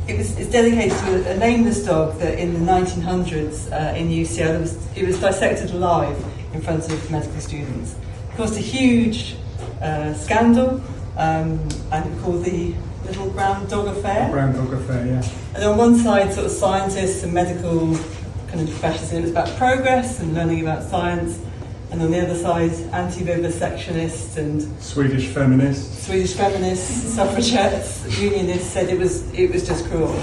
It's dedicated to a nameless dog that in the 1900s in UCL it was dissected alive in front of medical students. It caused a huge scandal, and called the Little Brown Dog Affair. Brown Dog Affair, yeah. And on one side, sort of scientists and medical kind of professionals, it was about progress and learning about science. And on the other side, anti-vivisectionists and Swedish feminists, suffragettes, unionists said it was just cruel.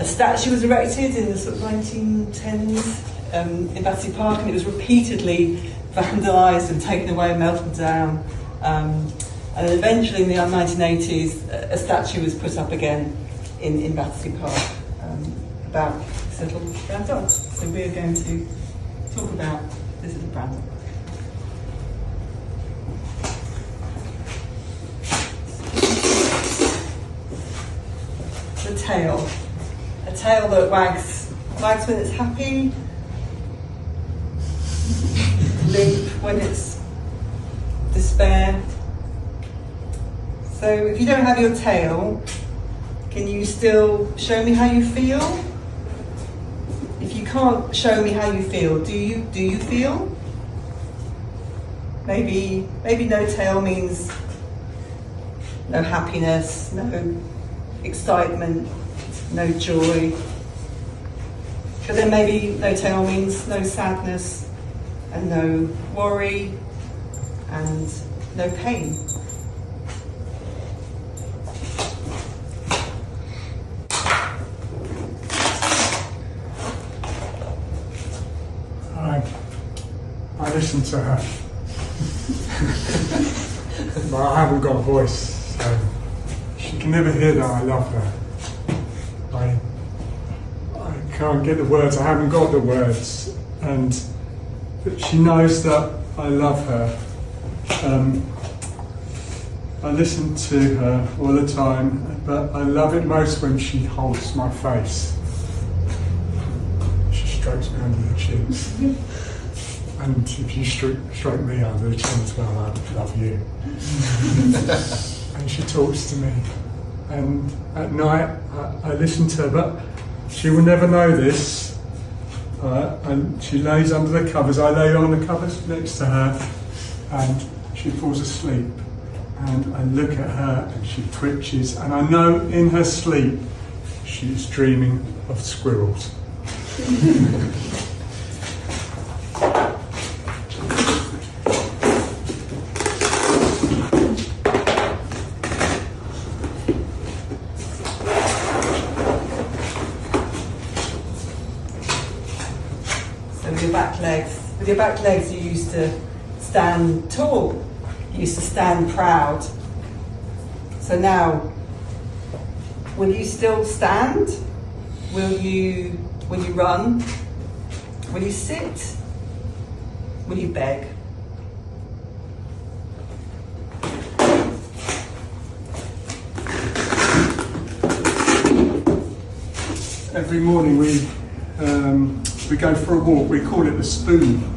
A statue was erected in the sort of 1910s in Battersea Park, and it was repeatedly vandalised and taken away and melted down. And then eventually in the 1980s, a statue was put up again in Battersea Park about this little brown dog. So we're going to talk about this little brown dog. The tail. A tail that wags when it's happy, limp when it's despair. So if you don't have your tail, can you still show me how you feel? If you can't show me how you feel, do you feel? Maybe no tail means no happiness, no excitement, no joy. But then maybe no tail means no sadness and no worry and no pain. I listen to her, but I haven't got a voice, so she can never hear that I love her. I can't get the words, I haven't got the words, but she knows that I love her. I listen to her all the time, but I love it most when she holds my face. She strokes me under the chins. And if you stroke me under the chin as well, I love you. And she talks to me. And at night, I listen to her, but she will never know this. And she lays under the covers. I lay on the covers next to her, and she falls asleep. And I look at her, and she twitches. And I know in her sleep, she's dreaming of squirrels. With your back legs, you used to stand tall. You used to stand proud. So now, will you still stand? Will you run? Will you sit? Will you beg? Every morning we go for a walk. We call it the spoon.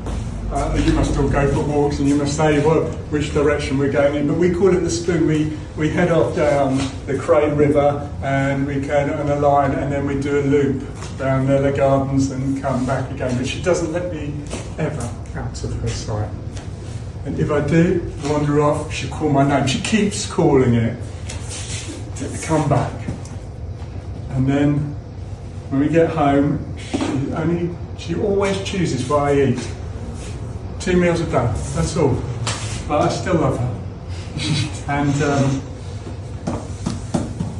You must all go for walks and you must say which direction we're going in, but we call it the spoon. We head off down the Crane River and we go on a line, and then we do a loop down the gardens and come back again. But she doesn't let me ever out of her sight. And if I do wander off, she'll call my name. She keeps calling it to come back. And then when we get home, she always chooses what I eat. 2 meals a day, that's all. But I still love her. And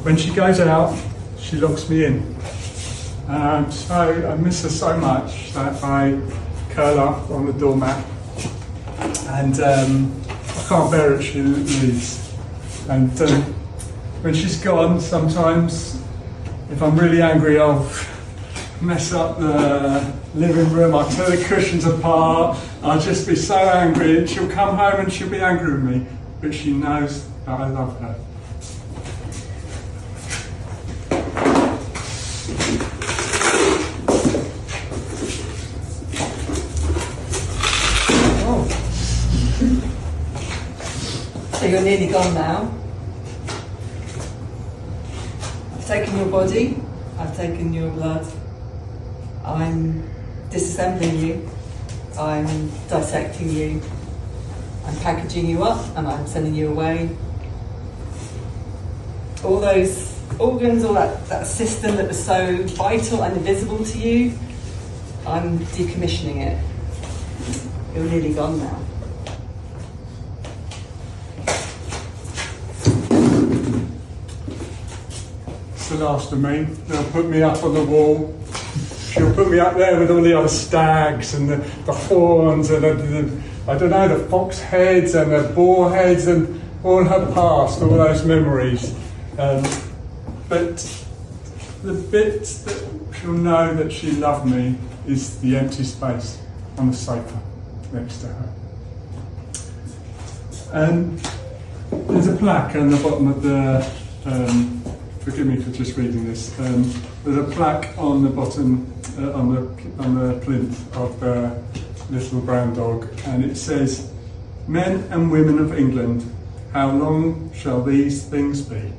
when she goes out, she locks me in. So I miss her so much that I curl up on the doormat. And I can't bear it, she leaves. And when she's gone, sometimes, if I'm really angry, I'll mess up the living room, I'll tear the cushions apart, I'll just be so angry, and she'll come home and she'll be angry with me, but she knows that I love her. Oh. So you're nearly gone now. taken your body, I've taken your blood, I'm disassembling you, I'm dissecting you, I'm packaging you up and I'm sending you away. All those organs, all that system that was so vital and invisible to you, I'm decommissioning it. You're nearly gone now. It's the last of me. They'll put me up on the wall. She'll put me up there with all the other stags and the horns and I don't know, the fox heads and the boar heads and all her past, all those memories. But the bit that she'll know that she loved me is the empty space on the sofa next to her. And there's a plaque on the bottom of the, forgive me for just reading this, there's a plaque on the bottom, on the plinth of the little brown dog, and it says, "Men and women of England, how long shall these things be?